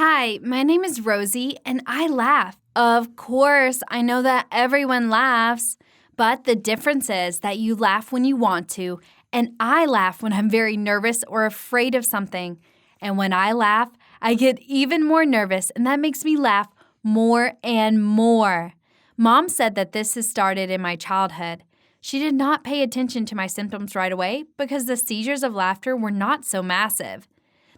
Hi, my name is Rosie, and I laugh. Of course, I know that everyone laughs, but the difference is that you laugh when you want to, and I laugh when I'm very nervous or afraid of something. And when I laugh, I get even more nervous, and that makes me laugh more and more. Mom said that this has started in my childhood. She did not pay attention to my symptoms right away because the seizures of laughter were not so massive.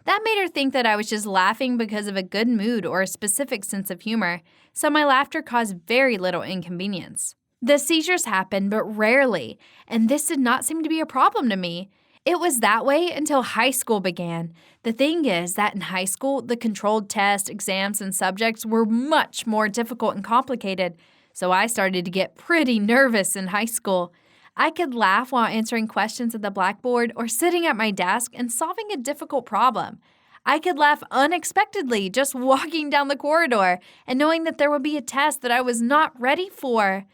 That made her think that I was just laughing because of a good mood or a specific sense of humor, so my laughter caused very little inconvenience. The seizures happened, but rarely, and this did not seem to be a problem to me. It was that way until high school began. The thing is that in high school, the controlled tests, exams, and subjects were much more difficult and complicated, so I started to get pretty nervous in high school. I could laugh while answering questions at the blackboard or sitting at my desk and solving a difficult problem. I could laugh unexpectedly just walking down the corridor and knowing that there would be a test that I was not ready for.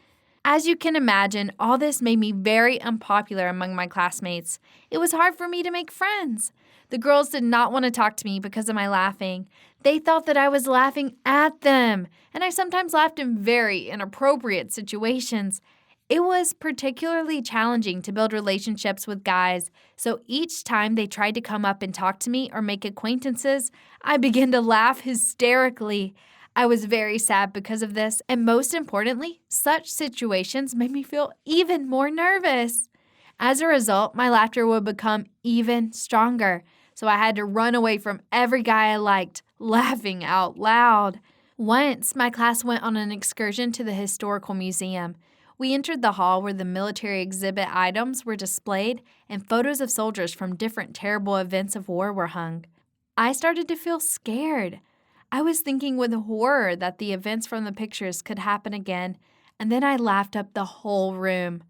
As you can imagine, all this made me very unpopular among my classmates. It was hard for me to make friends. The girls did not want to talk to me because of my laughing. They thought that I was laughing at them, and I sometimes laughed in very inappropriate situations. It was particularly challenging to build relationships with guys, so each time they tried to come up and talk to me or make acquaintances, I began to laugh hysterically. I was very sad because of this, and most importantly, such situations made me feel even more nervous. As a result, my laughter would become even stronger, so I had to run away from every guy I liked, laughing out loud. Once, my class went on an excursion to the historical museum. We entered the hall where the military exhibit items were displayed and photos of soldiers from different terrible events of war were hung. I started to feel scared. I was thinking with horror that the events from the pictures could happen again, and then I laughed up the whole room.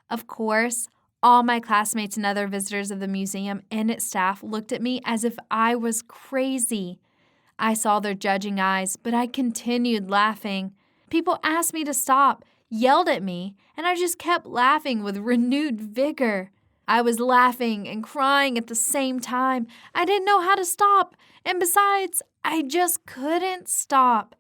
Of course, all my classmates and other visitors of the museum and its staff looked at me as if I was crazy. I saw their judging eyes, but I continued laughing. People asked me to stop, yelled at me, and I just kept laughing with renewed vigor. I was laughing and crying at the same time. I didn't know how to stop, and besides, I just couldn't stop.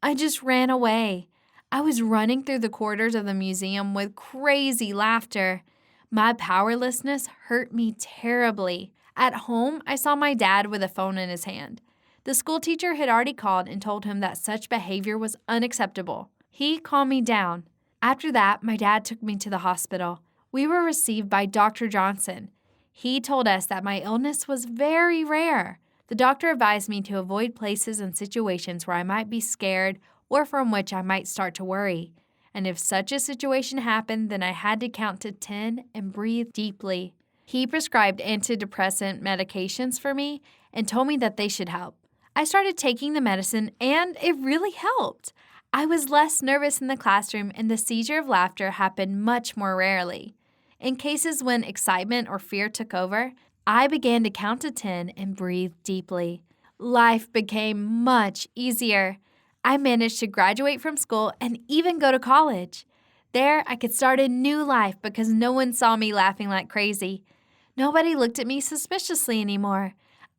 I just ran away. I was running through the corridors of the museum with crazy laughter. My powerlessness hurt me terribly. At home, I saw my dad with a phone in his hand. The school teacher had already called and told him that such behavior was unacceptable. He calmed me down. After that, my dad took me to the hospital. We were received by Dr. Johnson. He told us that my illness was very rare. The doctor advised me to avoid places and situations where I might be scared or from which I might start to worry. And if such a situation happened, then I had to count to 10 and breathe deeply. He prescribed antidepressant medications for me and told me that they should help. I started taking the medicine, and it really helped. I was less nervous in the classroom, and the seizure of laughter happened much more rarely. In cases when excitement or fear took over, I began to count to 10 and breathe deeply. Life became much easier. I managed to graduate from school and even go to college. There, I could start a new life because no one saw me laughing like crazy. Nobody looked at me suspiciously anymore.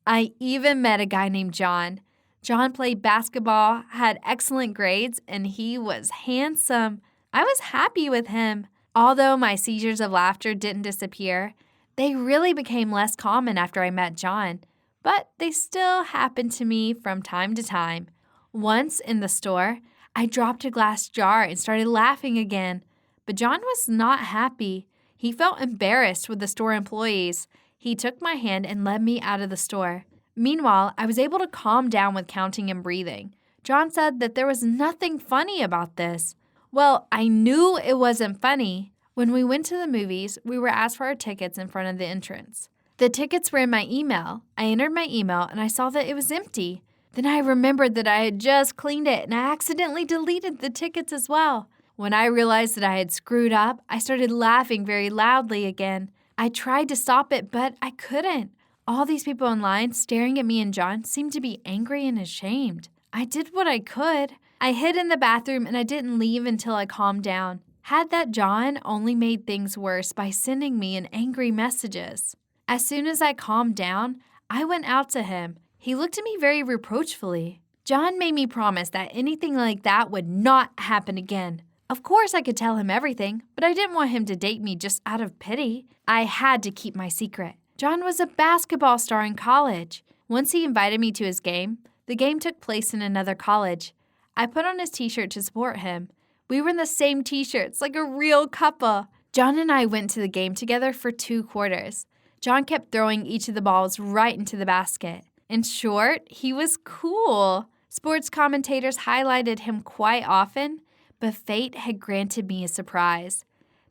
I even met a guy named John. John played basketball, had excellent grades, and he was handsome. I was happy with him. Although my seizures of laughter didn't disappear, they really became less common after I met John. But they still happened to me from time to time. Once in the store, I dropped a glass jar and started laughing again. But John was not happy. He felt embarrassed with the store employees. He took my hand and led me out of the store. Meanwhile, I was able to calm down with counting and breathing. John said that there was nothing funny about this. Well, I knew it wasn't funny. When we went to the movies, we were asked for our tickets in front of the entrance. The tickets were in my email. I entered my email and I saw that it was empty. Then I remembered that I had just cleaned it and I accidentally deleted the tickets as well. When I realized that I had screwed up, I started laughing very loudly again. I tried to stop it, but I couldn't. All these people in line staring at me and John seemed to be angry and ashamed. I did what I could. I hid in the bathroom and I didn't leave until I calmed down. Had that John only made things worse by sending me angry messages. As soon as I calmed down, I went out to him. He looked at me very reproachfully. John made me promise that anything like that would not happen again. Of course, I could tell him everything, but I didn't want him to date me just out of pity. I had to keep my secret. John was a basketball star in college. Once he invited me to his game, the game took place in another college. I put on his t-shirt to support him. We were in the same t-shirts, like a real couple. John and I went to the game together for 2 quarters. John kept throwing each of the balls right into the basket. In short, he was cool. Sports commentators highlighted him quite often, but fate had granted me a surprise.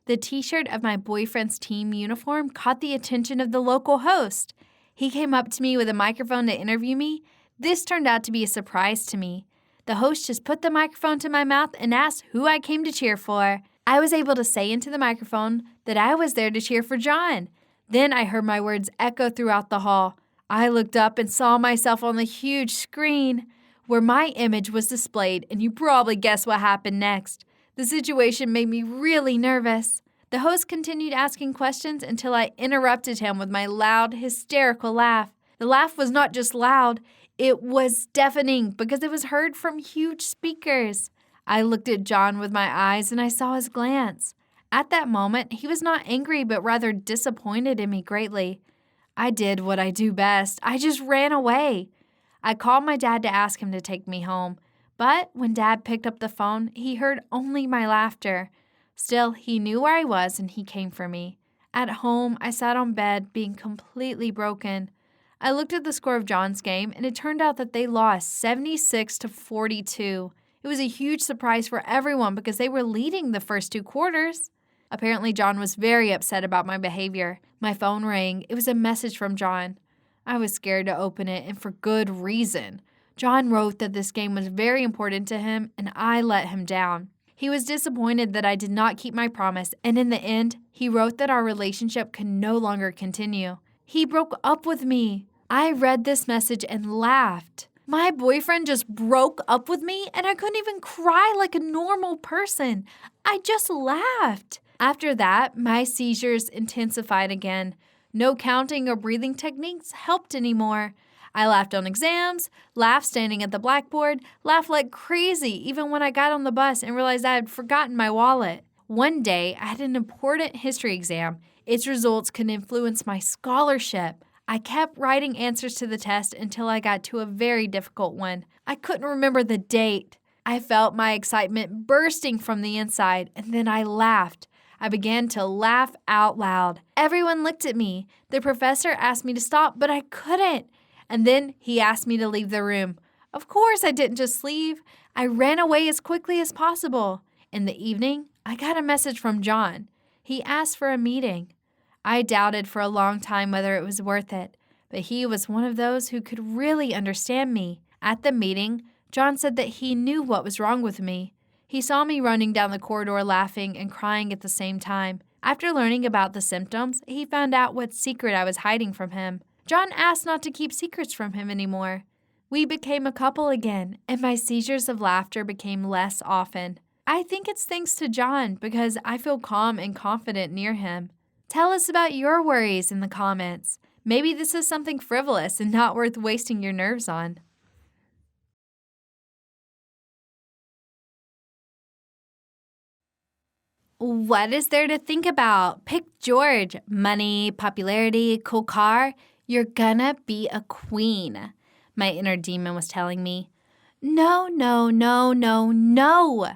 The t-shirt of my boyfriend's team uniform caught the attention of the local host. He came up to me with a microphone to interview me. This turned out to be a surprise to me. The host just put the microphone to my mouth and asked who I came to cheer for. I was able to say into the microphone that I was there to cheer for John. Then I heard my words echo throughout the hall. I looked up and saw myself on the huge screen where my image was displayed, and you probably guess what happened next. The situation made me really nervous. The host continued asking questions until I interrupted him with my loud, hysterical laugh. The laugh was not just loud, it was deafening because it was heard from huge speakers. I looked at John with my eyes and I saw his glance. At that moment, he was not angry but rather disappointed in me greatly. I did what I do best. I just ran away. I called my dad to ask him to take me home, but when Dad picked up the phone, he heard only my laughter. Still, he knew where I was and he came for me. At home, I sat on bed, being completely broken. I looked at the score of John's game, and it turned out that they lost 76-42. It was a huge surprise for everyone because they were leading the first 2 quarters. Apparently, John was very upset about my behavior. My phone rang. It was a message from John. I was scared to open it, and for good reason. John wrote that this game was very important to him, and I let him down. He was disappointed that I did not keep my promise, and in the end, he wrote that our relationship could no longer continue. He broke up with me. I read this message and laughed. My boyfriend just broke up with me, and I couldn't even cry like a normal person. I just laughed. After that, my seizures intensified again. No counting or breathing techniques helped anymore. I laughed on exams, laughed standing at the blackboard, laughed like crazy even when I got on the bus and realized I had forgotten my wallet. One day, I had an important history exam. Its results could influence my scholarship. I kept writing answers to the test until I got to a very difficult one. I couldn't remember the date. I felt my excitement bursting from the inside, and then I laughed. I began to laugh out loud. Everyone looked at me. The professor asked me to stop, but I couldn't. And then he asked me to leave the room. Of course, I didn't just leave. I ran away as quickly as possible. In the evening, I got a message from John. He asked for a meeting. I doubted for a long time whether it was worth it, but he was one of those who could really understand me. At the meeting, John said that he knew what was wrong with me. He saw me running down the corridor laughing and crying at the same time. After learning about the symptoms, he found out what secret I was hiding from him. John asked not to keep secrets from him anymore. We became a couple again, and my seizures of laughter became less often. I think it's thanks to John because I feel calm and confident near him. Tell us about your worries in the comments. Maybe this is something frivolous and not worth wasting your nerves on. What is there to think about? Pick George. Money, popularity, cool car. You're gonna be a queen, my inner demon was telling me. No, no, no, no, no.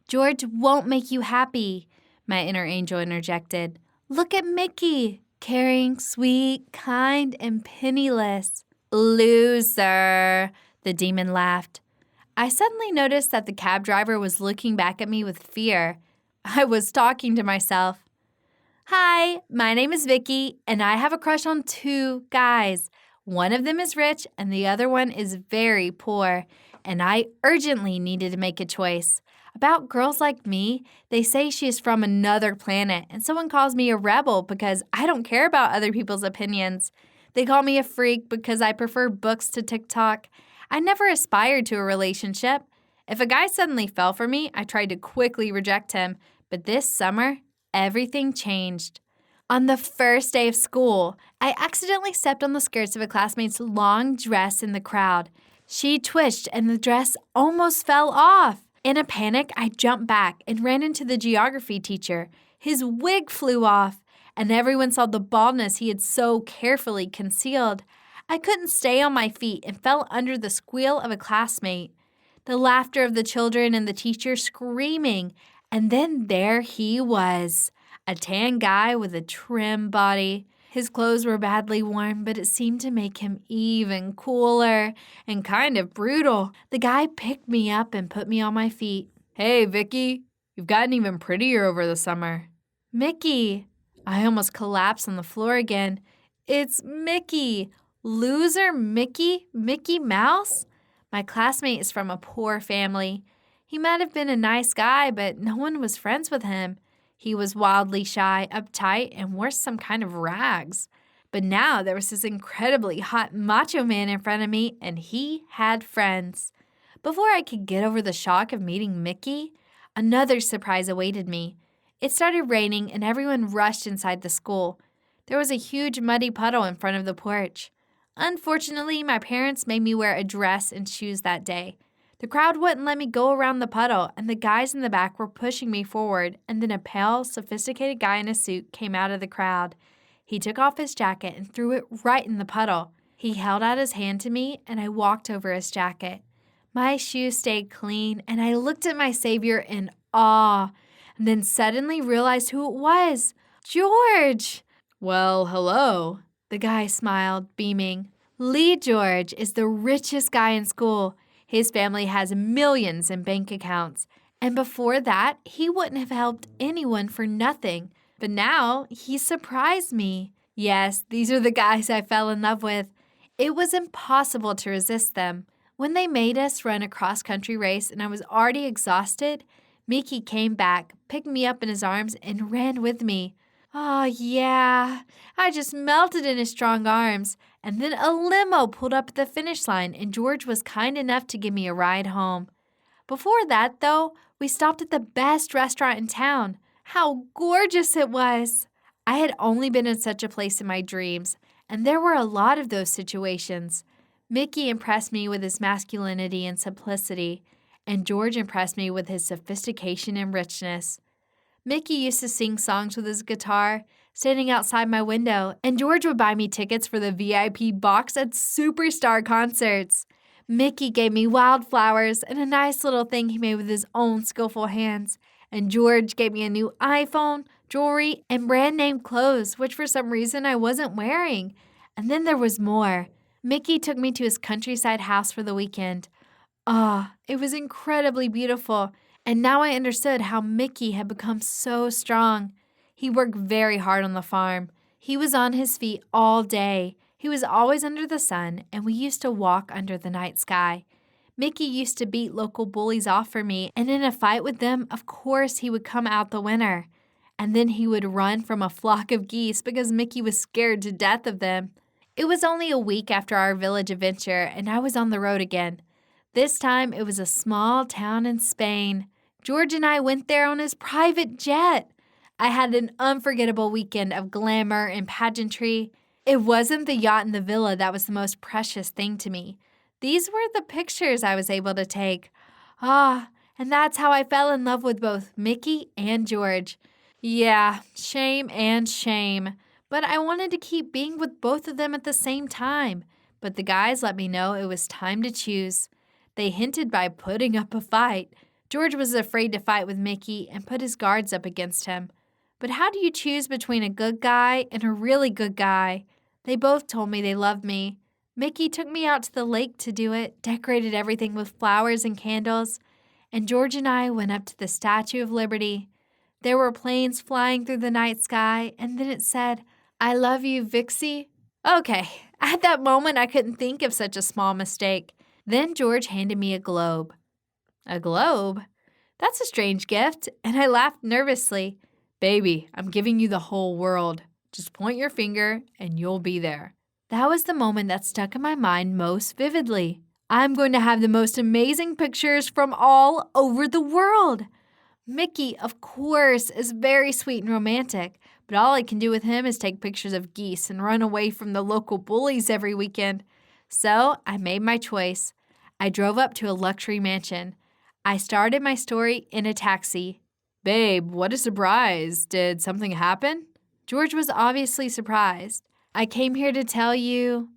George won't make you happy, my inner angel interjected. Look at Mickey, caring, sweet, kind, and penniless. Loser, the demon laughed. I suddenly noticed that the cab driver was looking back at me with fear. I was talking to myself. Hi, my name is Vicky, and I have a crush on 2 guys. One of them is rich, and the other one is very poor, and I urgently needed to make a choice. About girls like me, they say she is from another planet, and someone calls me a rebel because I don't care about other people's opinions. They call me a freak because I prefer books to TikTok. I never aspired to a relationship. If a guy suddenly fell for me, I tried to quickly reject him. But this summer, everything changed. On the first day of school, I accidentally stepped on the skirts of a classmate's long dress in the crowd. She twitched and the dress almost fell off. In a panic, I jumped back and ran into the geography teacher. His wig flew off, and everyone saw the baldness he had so carefully concealed. I couldn't stay on my feet and fell under the squeal of a classmate. The laughter of the children and the teacher screaming. And then there he was, a tan guy with a trim body. His clothes were badly worn, but it seemed to make him even cooler and kind of brutal. The guy picked me up and put me on my feet. "Hey, Vicky, you've gotten even prettier over the summer." "Mickey." I almost collapsed on the floor again. "It's Mickey. Loser Mickey? Mickey Mouse?" My classmate is from a poor family. He might have been a nice guy, but no one was friends with him. He was wildly shy, uptight, and wore some kind of rags. But now there was this incredibly hot macho man in front of me, and he had friends. Before I could get over the shock of meeting Mickey, another surprise awaited me. It started raining, and everyone rushed inside the school. There was a huge muddy puddle in front of the porch. Unfortunately, my parents made me wear a dress and shoes that day. The crowd wouldn't let me go around the puddle, and the guys in the back were pushing me forward, and then a pale, sophisticated guy in a suit came out of the crowd. He took off his jacket and threw it right in the puddle. He held out his hand to me, and I walked over his jacket. My shoes stayed clean, and I looked at my savior in awe, and then suddenly realized who it was. George! "Well, hello." The guy smiled, beaming. Lee George is the richest guy in school. His family has millions in bank accounts. And before that, he wouldn't have helped anyone for nothing. But now, he surprised me. Yes, these are the guys I fell in love with. It was impossible to resist them. When they made us run a cross-country race and I was already exhausted, Mickey came back, picked me up in his arms, and ran with me. Oh, yeah. I just melted in his strong arms. And then a limo pulled up at the finish line, and George was kind enough to give me a ride home. Before that, though, we stopped at the best restaurant in town. How gorgeous it was! I had only been in such a place in my dreams, and there were a lot of those situations. Mickey impressed me with his masculinity and simplicity, and George impressed me with his sophistication and richness. Mickey used to sing songs with his guitar, standing outside my window, and George would buy me tickets for the VIP box at superstar concerts. Mickey gave me wildflowers and a nice little thing he made with his own skillful hands, and George gave me a new iPhone, jewelry, and brand-name clothes, which for some reason I wasn't wearing. And then there was more. Mickey took me to his countryside house for the weekend. It was incredibly beautiful. And now I understood how Mickey had become so strong. He worked very hard on the farm. He was on his feet all day. He was always under the sun, and we used to walk under the night sky. Mickey used to beat local bullies off for me, and in a fight with them, of course, he would come out the winner. And then he would run from a flock of geese because Mickey was scared to death of them. It was only a week after our village adventure, and I was on the road again. This time, it was a small town in Spain. George and I went there on his private jet. I had an unforgettable weekend of glamour and pageantry. It wasn't the yacht and the villa that was the most precious thing to me. These were the pictures I was able to take. And that's how I fell in love with both Mickey and George. Yeah, shame and shame. But I wanted to keep being with both of them at the same time. But the guys let me know it was time to choose. They hinted by putting up a fight. George was afraid to fight with Mickey and put his guards up against him. But how do you choose between a good guy and a really good guy? They both told me they loved me. Mickey took me out to the lake to do it, decorated everything with flowers and candles, and George and I went up to the Statue of Liberty. There were planes flying through the night sky, and then it said, "I love you, Vixie." Okay, at that moment I couldn't think of such a small mistake. Then George handed me a globe. A globe? That's a strange gift, and I laughed nervously. "Baby, I'm giving you the whole world. Just point your finger and you'll be there." That was the moment that stuck in my mind most vividly. I'm going to have the most amazing pictures from all over the world. Mickey, of course, is very sweet and romantic, but all I can do with him is take pictures of geese and run away from the local bullies every weekend. So I made my choice. I drove up to a luxury mansion. I started my story in a taxi. Babe, what a surprise. Did something happen? George was obviously surprised. I came here to tell you.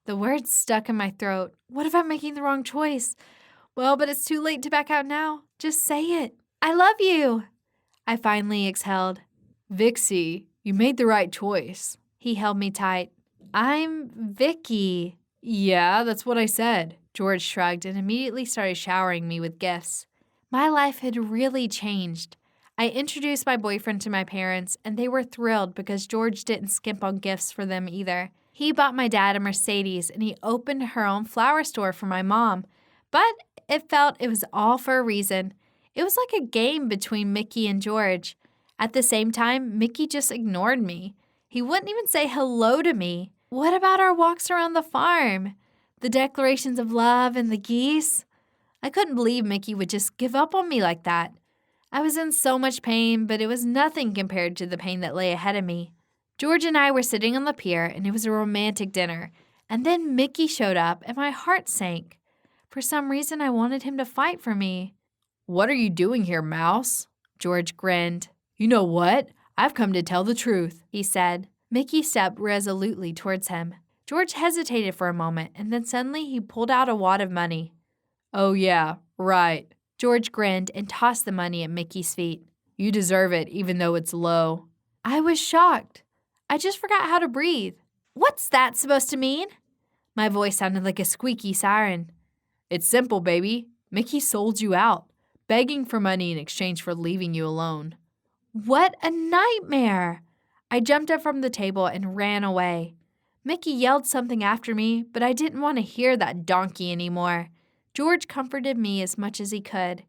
The words stuck in my throat. What if I'm making the wrong choice? Well, but it's too late to back out now. Just say it. I love you. I finally exhaled. Vixie, you made the right choice. He held me tight. I'm Vicky. Yeah, that's what I said. George shrugged and immediately started showering me with gifts. My life had really changed. I introduced my boyfriend to my parents, and they were thrilled because George didn't skimp on gifts for them either. He bought my dad a Mercedes, and he opened her own flower store for my mom. But it felt it was all for a reason. It was like a game between Mickey and George. At the same time, Mickey just ignored me. He wouldn't even say hello to me. What about our walks around the farm? The declarations of love and the geese? I couldn't believe Mickey would just give up on me like that. I was in so much pain, but it was nothing compared to the pain that lay ahead of me. George and I were sitting on the pier, and it was a romantic dinner. And then Mickey showed up, and my heart sank. For some reason, I wanted him to fight for me. What are you doing here, Mouse? George grinned. You know what? I've come to tell the truth, he said. Mickey stepped resolutely towards him. George hesitated for a moment, and then suddenly he pulled out a wad of money. Oh yeah, right. George grinned and tossed the money at Mickey's feet. You deserve it, even though it's low. I was shocked. I just forgot how to breathe. What's that supposed to mean? My voice sounded like a squeaky siren. It's simple, baby. Mickey sold you out, begging for money in exchange for leaving you alone. What a nightmare! I jumped up from the table and ran away. Mickey yelled something after me, but I didn't want to hear that donkey anymore. George comforted me as much as he could.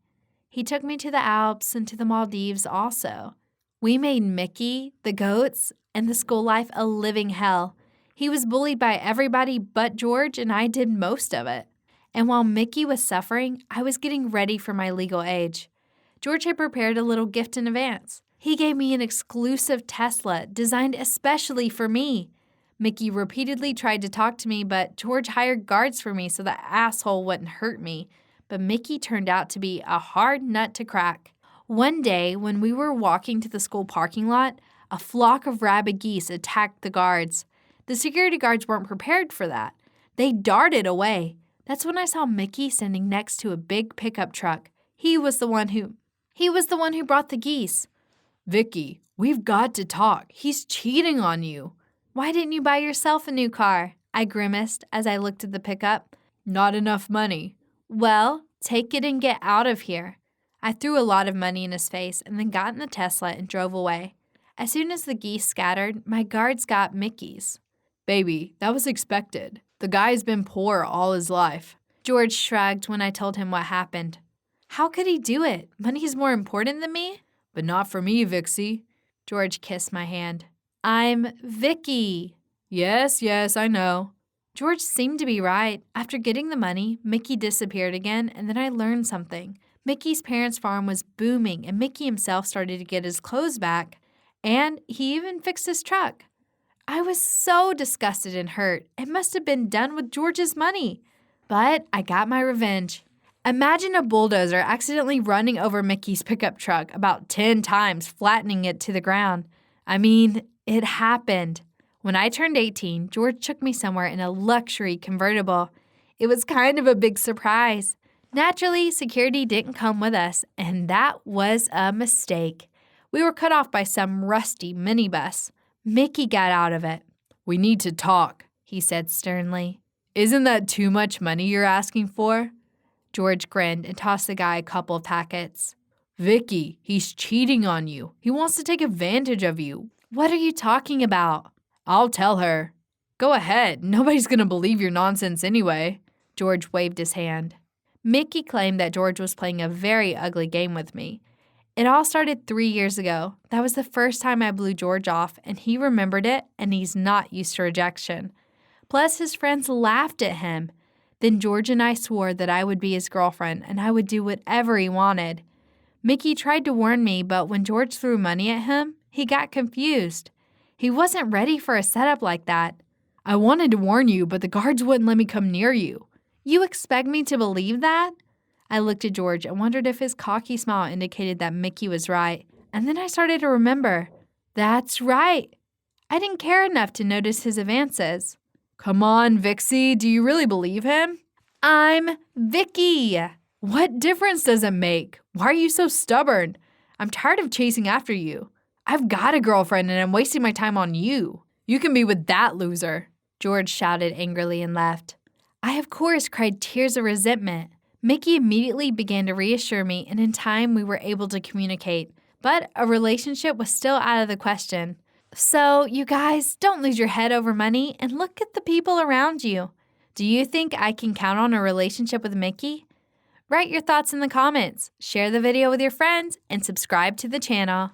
He took me to the Alps and to the Maldives also. We made Mickey, the goats, and the school life a living hell. He was bullied by everybody but George, and I did most of it. And while Mickey was suffering, I was getting ready for my legal age. George had prepared a little gift in advance. He gave me an exclusive Tesla designed especially for me. Mickey repeatedly tried to talk to me, but George hired guards for me so the asshole wouldn't hurt me. But Mickey turned out to be a hard nut to crack. One day, when we were walking to the school parking lot, a flock of rabid geese attacked the guards. The security guards weren't prepared for that. They darted away. That's when I saw Mickey standing next to a big pickup truck. He was the one who brought the geese. Vicky, we've got to talk. He's cheating on you. Why didn't you buy yourself a new car? I grimaced as I looked at the pickup. Not enough money. Well, take it and get out of here. I threw a lot of money in his face and then got in the Tesla and drove away. As soon as the geese scattered, my guards got Mickey's. Baby, that was expected. The guy's been poor all his life. George shrugged when I told him what happened. How could he do it? Money's more important than me? But not for me, Vixie. George kissed my hand. I'm Vicky. Yes, I know. George seemed to be right. After getting the money, Mickey disappeared again, and then I learned something. Mickey's parents' farm was booming, and Mickey himself started to get his clothes back, and he even fixed his truck. I was so disgusted and hurt. It must have been done with George's money. But I got my revenge. Imagine a bulldozer accidentally running over Mickey's pickup truck about 10 times, flattening it to the ground. I mean, it happened. When I turned 18, George took me somewhere in a luxury convertible. It was kind of a big surprise. Naturally, security didn't come with us, and that was a mistake. We were cut off by some rusty minibus. Mickey got out of it. We need to talk, he said sternly. Isn't that too much money you're asking for? George grinned and tossed the guy a couple of packets. Vicky, he's cheating on you. He wants to take advantage of you. What are you talking about? I'll tell her. Go ahead. Nobody's going to believe your nonsense anyway. George waved his hand. Mickey claimed that George was playing a very ugly game with me. It all started 3 years ago. That was the first time I blew George off, and he remembered it, and he's not used to rejection. Plus, his friends laughed at him. Then George and I swore that I would be his girlfriend, and I would do whatever he wanted. Mickey tried to warn me, but when George threw money at him, he got confused. He wasn't ready for a setup like that. I wanted to warn you, but the guards wouldn't let me come near you. You expect me to believe that? I looked at George and wondered if his cocky smile indicated that Mickey was right. And then I started to remember. That's right. I didn't care enough to notice his advances. Come on, Vixie, do you really believe him? I'm Vicky. What difference does it make? Why are you so stubborn? I'm tired of chasing after you. I've got a girlfriend and I'm wasting my time on you. You can be with that loser. George shouted angrily and left. I, of course, cried tears of resentment. Mickey immediately began to reassure me, and in time we were able to communicate. But a relationship was still out of the question. So, you guys, don't lose your head over money and look at the people around you. Do you think I can count on a relationship with Mickey? Write your thoughts in the comments, share the video with your friends, and subscribe to the channel.